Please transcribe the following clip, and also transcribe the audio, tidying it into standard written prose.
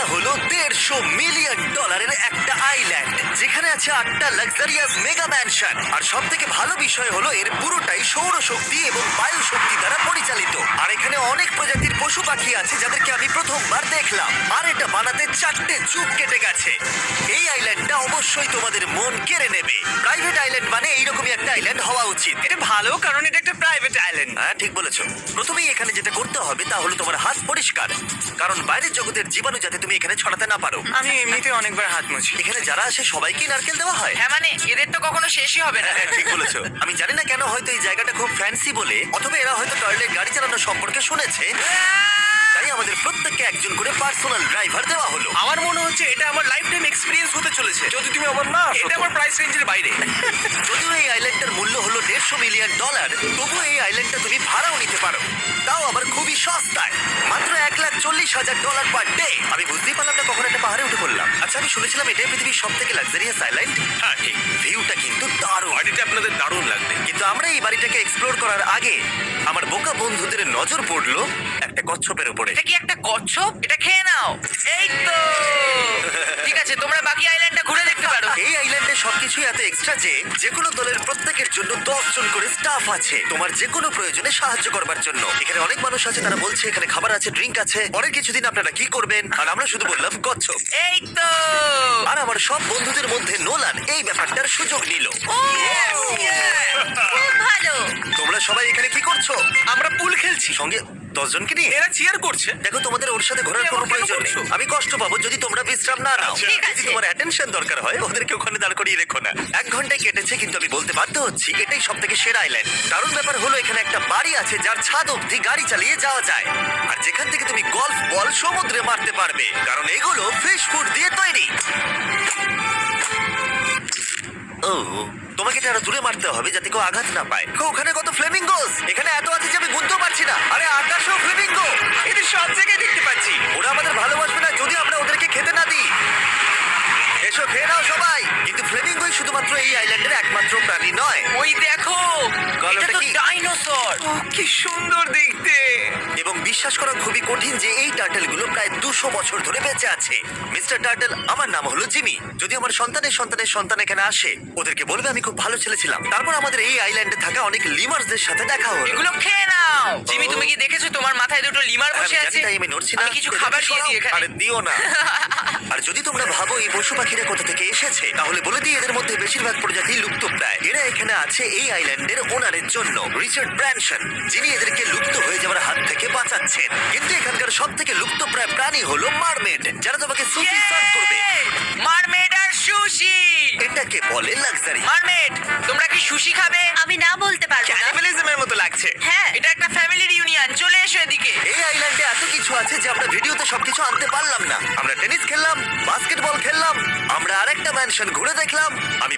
এটা হলো $150 মিলিয়ন একটা আইল্যান্ড, যেখানে আছে 8টা লাক্সারিয়াস মেগা ম্যানশন। আর সব থেকে ভালো বিষয় হলো এর পুরোটাই সৌরশক্তি এবং বায়ু শক্তি দ্বারা পরিচালিত। আর এখানে অনেক প্রজাতির পশু পাখি আছে যাদেরকে আমি প্রথমবার দেখলাম। আর এটা বানাতে 4টে যুগ কেটে গেছে। এই আইল্যান্ডটা অবশ্যই তোমাদের মন কেড়ে নেবে। প্রাইভেট আইল্যান্ড মানে এইরকমই একটা আইল্যান্ড হওয়া উচিত। এটা ভালো, কারণ এটা একটা প্রাইভেট আইল্যান্ড। হ্যাঁ, ঠিক বলেছো। প্রথমেই এখানে যেটা করতে হবে তা হলো তোমার হাত পরিষ্কার, কারণ বাইরের জগতের জীবাণু যাতে তুমি এখানে ছড়াতে না পারো। আমি এমনিতে অনেকবার হাত মুছি। এখানে যারা আসে সবাইকেই নারকেল দেওয়া হয়। হ্যাঁ মানে এদের তো কখনো শেষই হবে না। হ্যাঁ, ঠিক বলেছো। আমি জানি না কেন, হয়তো এই জায়গাটা খুব ফ্যান্সি বলে, অথবা এরা হয়তো টয়লেট গাড়ি চালানো সম্পর্কে শুনেছে, তাই আমাদের প্রত্যেককে একজন করে পার্সোনাল ড্রাইভার দেওয়া হলো। আমার মনে হচ্ছে এটা আমার লাইফ টাইম এক্সপিরিয়েন্স হতে চলেছে। যদি তুমি আমার না, এটা আমার প্রাইস রেঞ্জের বাইরে। যদিও এই আইল্যান্ডটার মূল্য হলো $150 মিলিয়ন, তবুও এই আইল্যান্ডটা তুমি ভাড়াও নিতে পারো, তাও আবার খুবই সস্তায়, মাত্র $1,40,000 পার ডে। আমি বুঝতেই পারলাম না কখন একটা পাহাড়ে উঠে পড়লাম। আচ্ছা, আমি শুনেছিলাম এটাই পৃথিবীর সব থেকে লাক্সারিয়াস আইল্যান্ড। হ্যাঁ ঠিক। ভিউটা কিন্তু দারুণ। বাড়িটা আপনাদের দারুণ লাগবে। কিন্তু আমরা এই বাড়িটাকে এক্সপ্লোর করার আগে আমার বোকা বন্ধুদের নজর পড়লো একটা কচ্ছপের উপরে। এটা কি একটা কচ্ছপ? এটা খেয়ে নাও। এই তো ঠিক আছে, তোমরা বাকি আইল্যান্ডটা ঘুরে দেখতে পারো। এই আইল্যান্ডে সবকিছুই এত এক্সট্রা যে যেকোনো দলের প্রত্যেকের জন্য 10 জন করে স্টাফ আছে তোমার যে কোনো প্রয়োজনে সাহায্য করবার জন্য। এখানে অনেক মানুষ আছে, তারা বলছে এখানে খাবার আছে, ড্রিঙ্ক আছে, পরের কিছুদিন আপনারা কি করবেন, আর আমরা শুধু বললাম কচ্ছপ। এই তো আর আমার সব বন্ধুদের মধ্যে নোলান এই ব্যাপারটার সুযোগ নিল। ও, খুব ভালো। তোমরা সবাই এখানে কি করছো? আমরা পুল খেলছি। সঙ্গে 10 জনকে নিয়ে? এরা চিয়ার করছে। দেখো, তোমাদের ওর সাথে ঘোরার তুমি কোনো আমাকে কেন প্রয়োজন নেই। বলছো? আমি কষ্ট পাবো যদি তোমরা বিশ্রাম না নাও। আচ্ছা, ঠিক যদি আছে। তোমার অ্যাটেনশন দরকার হয়, ওদেরকে ওখানে দাঁড় করিয়ে রেখো না। 1 ঘন্টায় কেটেছে, কিন্তু আমি বলতে বাধ্য হচ্ছি এটাই সব থেকে সেরা আইল্যান্ড। দারুণ ব্যাপার হলো এখানে একটা বাড়ি আছে যার ছাদ অবধি গাড়ি চালিয়ে যাওয়া যায়, আর যেখান থেকে তুমি গলফ বল সমুদ্রে মারতে পারবে, কারণ এগুলো ফিশ ফুড দিয়ে তৈরি। ও, তোমাকে এটা আরো দূরে মারতে হবে যাতে কেউ আঘাত না পায়। ওখানে কত ফ্লেমিঙ্গোস! এখানে এত আছে যে আমি গুনতেও পারছি না। আরে আকাশেও ফ্লেমিঙ্গো! এটা সব জায়গায় দেখতে পাচ্ছি। ওরা আমাদের ভালোবাসবে না যদি আমরা ওদেরকে খেতে না দিই। এসো, খেয়ে নাও সবাই। কিন্তু ফ্লেমিঙ্গোই শুধুমাত্র এই আইল্যান্ডের একমাত্র প্রাণী নয়। ওই দেখো, গল্পটা এটা তো কি? ডাইনোসর। ও কি সুন্দর দেখতে। এবং বিশ্বাস করা খুবই কঠিন যে এই টার্টেলগুলো প্রায় 200 বছর ধরে বেঁচে আছে। মিস্টার টার্টেল, আমার নাম হলো জিমি। যদি আমার সন্তানের সন্তানের সন্তান এখানে আসে, ওদেরকে বলবে আমি খুব ভালো ছেলে ছিলাম। তারপর আমাদের এই আইল্যান্ডে থাকা অনেক লিমার্সদের সাথে দেখা হলো। এগুলো খেয়ে নাও। জিমি, তুমি কি দেখেছো তোমার মাথায় দুটো লিমার আমি বসে জানি, আছে? তাই আমি নড়ছি না। আমি কিছু খাবার দিয়ে দিই এখানে। আরে দিও না। আর যদি তোমরা ভাবো এই পশু পাখিরা কোথা থেকে এসেছে, তাহলে বলে দিই এদের মধ্যে বেশিরভাগ প্রজাতি লুপ্তপ্রায়। এরা এখানে আছে এই আইল্যান্ডের ওনারের জন্য, রিচার্ড ব্র্যানসন, যিনি এদেরকে লুপ্ত হয়ে যাওয়ার হাত থেকে বাঁচাচ্ছেন। কিন্তু এখানকার সব থেকে লুপ্তপ্রায় প্রাণী হলো মারমেড, যারা তোমাকে সুশি সার্ভ করবে। মারমেড আর সুশি। এটাকে বলে লাক্সারি। মারমেড, তোমরা কি সুশি খাবে? আমি না বলতে পারবো না। ক্যানিবালিজমের মতো লাগছে। হ্যাঁ, এটা একটা ফ্যামিলি রিউনিয়ন। চলে এসো এদিকে। এই আইল্যান্ডে এত কিছু আছে যে আমরা ভিডিওতে সবকিছু আনতে পারলাম না। আমরা টেনিস খেললাম, বাস্কেটবল খেললাম, আমরা আরেকটা ম্যানশন ঘুরে দেখলাম। আমি